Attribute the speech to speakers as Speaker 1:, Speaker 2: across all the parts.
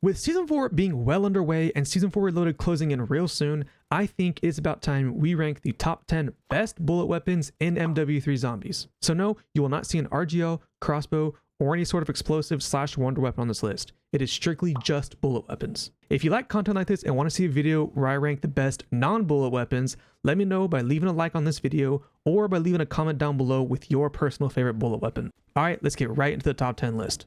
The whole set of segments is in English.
Speaker 1: With Season 4 being well underway and Season 4 Reloaded closing in real soon, I think it's about time we rank the top 10 best bullet weapons in MW3 Zombies. So no, you will not see an RGL, crossbow, or any sort of explosive / wonder weapon on this list. It is strictly just bullet weapons. If you like content like this and want to see a video where I rank the best non-bullet weapons, let me know by leaving a like on this video or by leaving a comment down below with your personal favorite bullet weapon. Alright, let's get right into the top 10 list.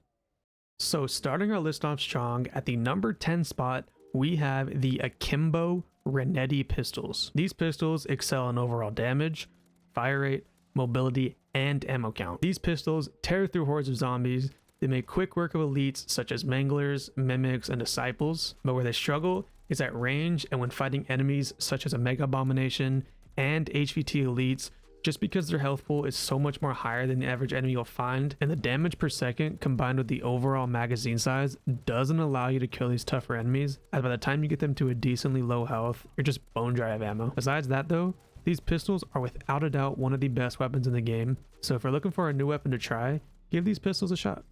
Speaker 1: So starting our list off strong, at the number 10 spot, we have the Akimbo Renetti pistols. These pistols excel in overall damage, fire rate, mobility, and ammo count. These pistols tear through hordes of zombies. They make quick work of elites such as manglers, mimics, and disciples, but where they struggle is at range and when fighting enemies such as a mega abomination and HVT elites, just because their health pool is so much more higher than the average enemy you'll find, and the damage per second combined with the overall magazine size doesn't allow you to kill these tougher enemies, as by the time you get them to a decently low health, you're just bone dry of ammo. Besides that though, these pistols are without a doubt one of the best weapons in the game, so if you're looking for a new weapon to try, give these pistols a shot.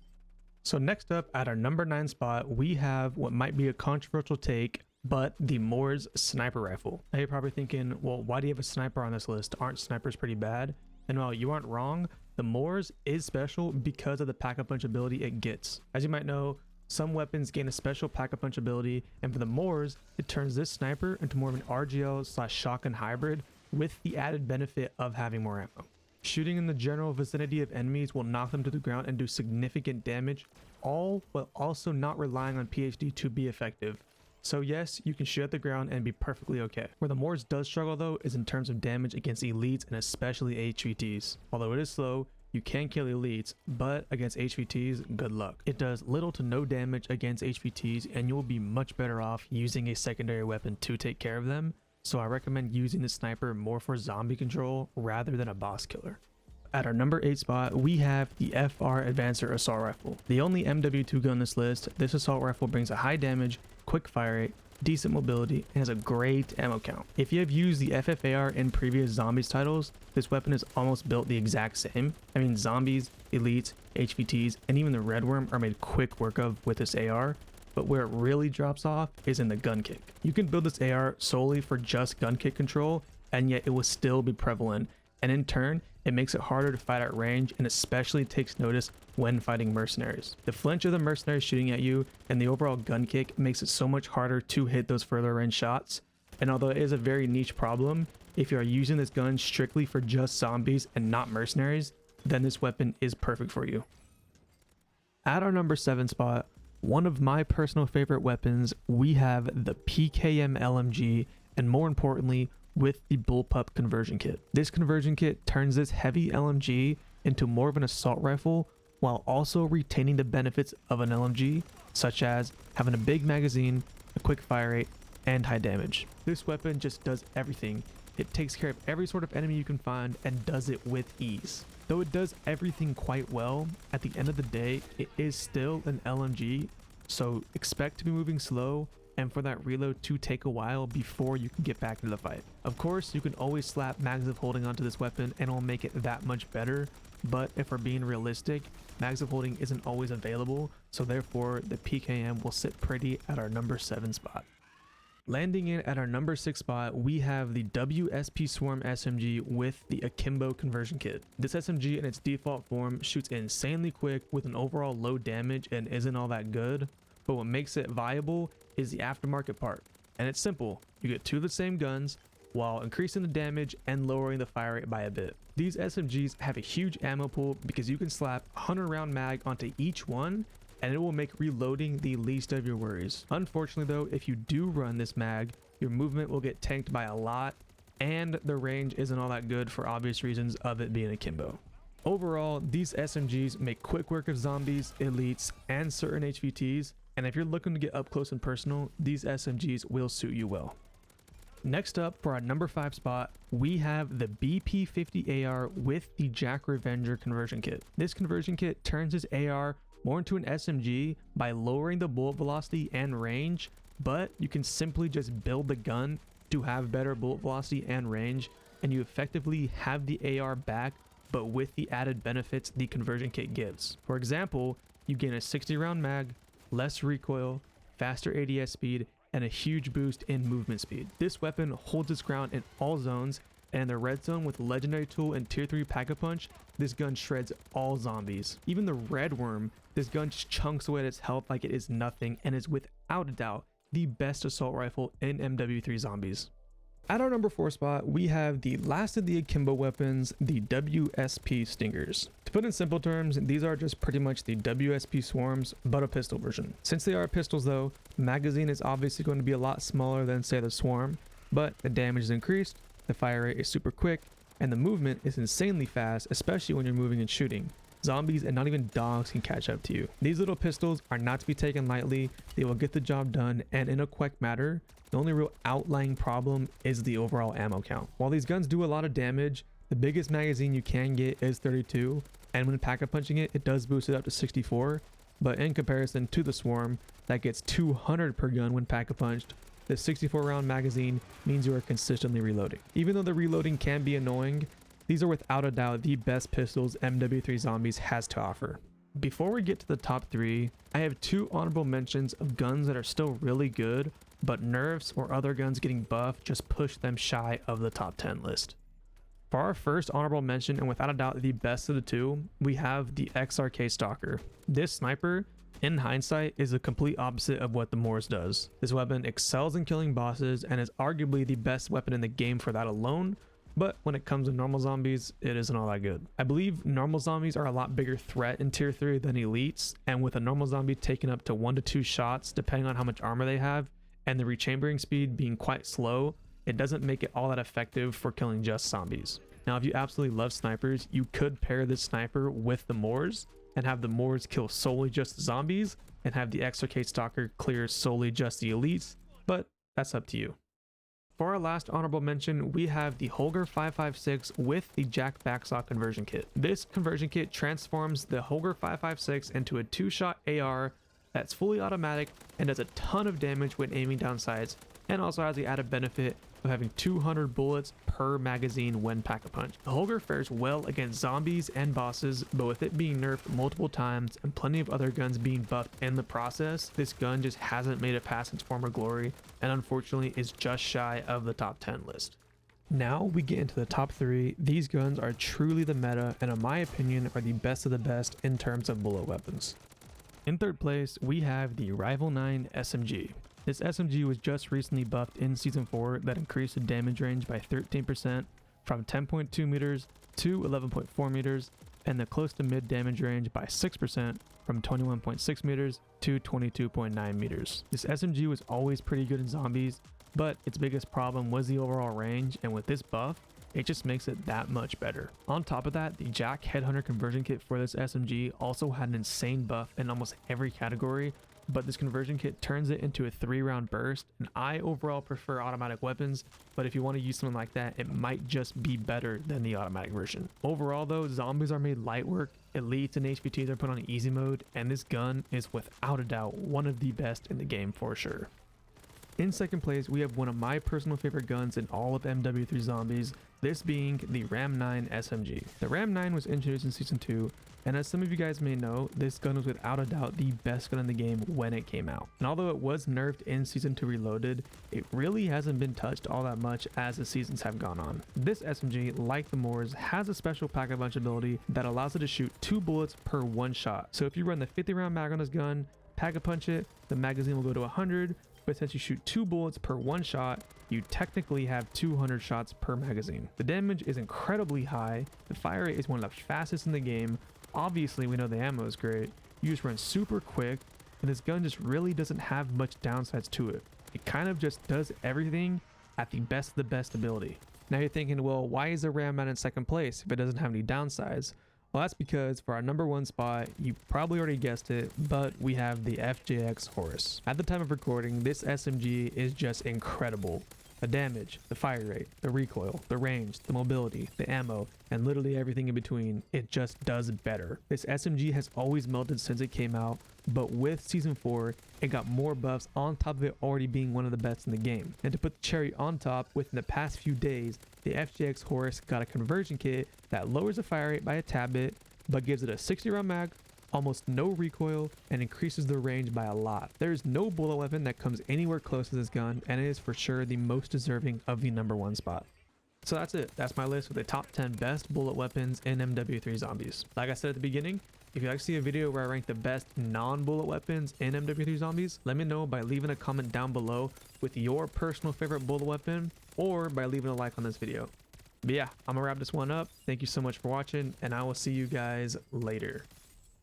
Speaker 1: So next up, at our number 9 spot, we have what might be a controversial take, but the Moors sniper rifle. Now you're probably thinking, well, why do you have a sniper on this list? Aren't snipers pretty bad? And while you aren't wrong, the Moors is special because of the pack-a-punch ability it gets. As you might know, some weapons gain a special pack-a-punch ability, and for the Moors, it turns this sniper into more of an RGL / shotgun hybrid with the added benefit of having more ammo. Shooting in the general vicinity of enemies will knock them to the ground and do significant damage, all while also not relying on PhD to be effective. So yes, you can shoot at the ground and be perfectly okay. Where the Moors does struggle though is in terms of damage against elites and especially HVTs. Although it is slow, you can kill elites, but against HVTs, good luck. It does little to no damage against HVTs and you will be much better off using a secondary weapon to take care of them. So I recommend using the sniper more for zombie control rather than a boss killer. At our number 8 spot, we have the FR Advancer Assault Rifle. The only MW2 gun on this list, this assault rifle brings a high damage, quick fire rate, decent mobility, and has a great ammo count. If you have used the FFAR in previous Zombies titles, this weapon is almost built the exact same. I mean, zombies, elites, HVTs, and even the Red Worm are made quick work of with this AR, but where it really drops off is in the gun kick. You can build this AR solely for just gun kick control, and yet it will still be prevalent, and in turn, it makes it harder to fight at range and especially takes notice when fighting mercenaries. The flinch of the mercenaries shooting at you and the overall gun kick makes it so much harder to hit those further range shots, and although it is a very niche problem, if you are using this gun strictly for just zombies and not mercenaries, then this weapon is perfect for you. At our number 7 spot, one of my personal favorite weapons, we have the PKM LMG, and more importantly, with the Bullpup conversion kit. This conversion kit turns this heavy LMG into more of an assault rifle while also retaining the benefits of an LMG, such as having a big magazine, a quick fire rate, and high damage. This weapon just does everything. It takes care of every sort of enemy you can find and does it with ease. Though it does everything quite well, at the end of the day, it is still an LMG, so expect to be moving slow and for that reload to take a while before you can get back into the fight. Of course, you can always slap mags of holding onto this weapon and it will make it that much better, but if we're being realistic, mags of holding isn't always available, so therefore the PKM will sit pretty at our number 7 spot. Landing in at our number 6 spot, we have the WSP Swarm SMG with the Akimbo conversion kit. This SMG in its default form shoots insanely quick with an overall low damage and isn't all that good, but what makes it viable is the aftermarket part. And it's simple, you get 2 of the same guns while increasing the damage and lowering the fire rate by a bit. These SMGs have a huge ammo pool because you can slap a 100 round mag onto each one and it will make reloading the least of your worries. Unfortunately though, if you do run this mag, your movement will get tanked by a lot and the range isn't all that good for obvious reasons of it being akimbo. Overall, these SMGs make quick work of zombies, elites, and certain HVTs, and if you're looking to get up close and personal, these SMGs will suit you well. Next up, for our number 5 spot, we have the BP50AR with the Jack Revenger conversion kit. This conversion kit turns this AR more into an SMG by lowering the bullet velocity and range, but you can simply just build the gun to have better bullet velocity and range, and you effectively have the AR back, but with the added benefits the conversion kit gives. For example, you gain a 60 round mag, less recoil, faster ADS speed, and a huge boost in movement speed. This weapon holds its ground in all zones, and in the red zone with legendary tool and tier 3 pack-a-punch, this gun shreds all zombies. Even the red worm, this gun just chunks away at its health like it is nothing and is without a doubt the best assault rifle in MW3 Zombies. At our number 4 spot, we have the last of the akimbo weapons, the WSP Stingers. To put in simple terms, these are just pretty much the WSP Swarms, but a pistol version. Since they are pistols though, the magazine is obviously going to be a lot smaller than say the Swarm, but the damage is increased, the fire rate is super quick, and the movement is insanely fast, especially when you're moving and shooting. Zombies and not even dogs can catch up to you. These little pistols are not to be taken lightly. They will get the job done, and in a quick matter. The only real outlying problem is the overall ammo count. While these guns do a lot of damage, the biggest magazine you can get is 32, and when pack-a-punching it, it does boost it up to 64, but in comparison to the Swarm, that gets 200 per gun when pack-a-punched. The 64 round magazine means you are consistently reloading. Even though the reloading can be annoying, these are without a doubt the best pistols MW3 Zombies has to offer. Before we get to the top 3, I have 2 honorable mentions of guns that are still really good, but nerfs or other guns getting buffed just push them shy of the top 10 list. For our first honorable mention, and without a doubt the best of the 2, we have the XRK Stalker. This sniper, in hindsight, is the complete opposite of what the Moors does. This weapon excels in killing bosses and is arguably the best weapon in the game for that alone, but when it comes to normal zombies, it isn't all that good. I believe normal zombies are a lot bigger threat in tier 3 than elites, and with a normal zombie taking up to 1 to 2 shots depending on how much armor they have, and the rechambering speed being quite slow, it doesn't make it all that effective for killing just zombies. Now if you absolutely love snipers, you could pair this sniper with the Moors, and have the Moors kill solely just the zombies, and have the XRK Stalker clear solely just the elites, but that's up to you. For our last honorable mention, we have the Holger 556 with the Jack Backstock conversion kit. This conversion kit transforms the Holger 556 into a 2-shot AR that's fully automatic and does a ton of damage when aiming down sights, and also has the added benefit of having 200 bullets per magazine when pack-a-punch. The Holger fares well against zombies and bosses, but with it being nerfed multiple times and plenty of other guns being buffed in the process, this gun just hasn't made it past its former glory, and unfortunately is just shy of the top 10 list. Now we get into the top 3. These guns are truly the meta, and in my opinion are the best of the best in terms of bullet weapons. In third place, we have the Rival 9 SMG. This SMG was just recently buffed in Season 4 that increased the damage range by 13% from 10.2 meters to 11.4 meters, and the close to mid damage range by 6% from 21.6 meters to 22.9 meters. This SMG was always pretty good in zombies, but its biggest problem was the overall range, and with this buff, it just makes it that much better. On top of that, the Jack Headhunter conversion kit for this SMG also had an insane buff in almost every category, but this conversion kit turns it into a 3-round burst, and I overall prefer automatic weapons, but if you want to use something like that, it might just be better than the automatic version. Overall though, zombies are made light work, elites and HVTs are put on easy mode, and this gun is without a doubt one of the best in the game for sure. In second place, we have one of my personal favorite guns in all of MW3 Zombies, this being the Ram 9 SMG. The Ram 9 was introduced in Season 2, and as some of you guys may know, this gun was without a doubt the best gun in the game when it came out. And although it was nerfed in Season 2 Reloaded, it really hasn't been touched all that much as the seasons have gone on. This SMG, like the Moors, has a special pack-a-punch ability that allows it to shoot 2 bullets per 1 shot. So if you run the 50-round mag on this gun, pack-a-punch it, the magazine will go to 100, but since you shoot 2 bullets per 1 shot, you technically have 200 shots per magazine. The damage is incredibly high, the fire rate is one of the fastest in the game, obviously we know the ammo is great, you just run super quick, and this gun just really doesn't have much downsides to it. It kind of just does everything at the best of the best ability. Now you're thinking, well, why is the Ram 9 in second place if it doesn't have any downsides? Well, that's because for our number 1 spot, you probably already guessed it, but we have the FJX Horus. At the time of recording, this SMG is just incredible. The damage, the fire rate, the recoil, the range, the mobility, the ammo, and literally everything in between, it just does better. This SMG has always melted since it came out, but with Season 4, it got more buffs on top of it already being one of the best in the game. And to put the cherry on top, within the past few days, the FJX Horus got a conversion kit that lowers the fire rate by a tad bit, but gives it a 60 round mag, almost no recoil, and increases the range by a lot. There is no bullet weapon that comes anywhere close to this gun, and it is for sure the most deserving of the #1 spot. So that's it. That's my list with the top 10 best bullet weapons in MW3 Zombies. Like I said at the beginning, if you'd like to see a video where I rank the best non-bullet weapons in MW3 Zombies, let me know by leaving a comment down below with your personal favorite bullet weapon, or by leaving a like on this video. But yeah, I'm gonna wrap this one up. Thank you so much for watching, and I will see you guys later.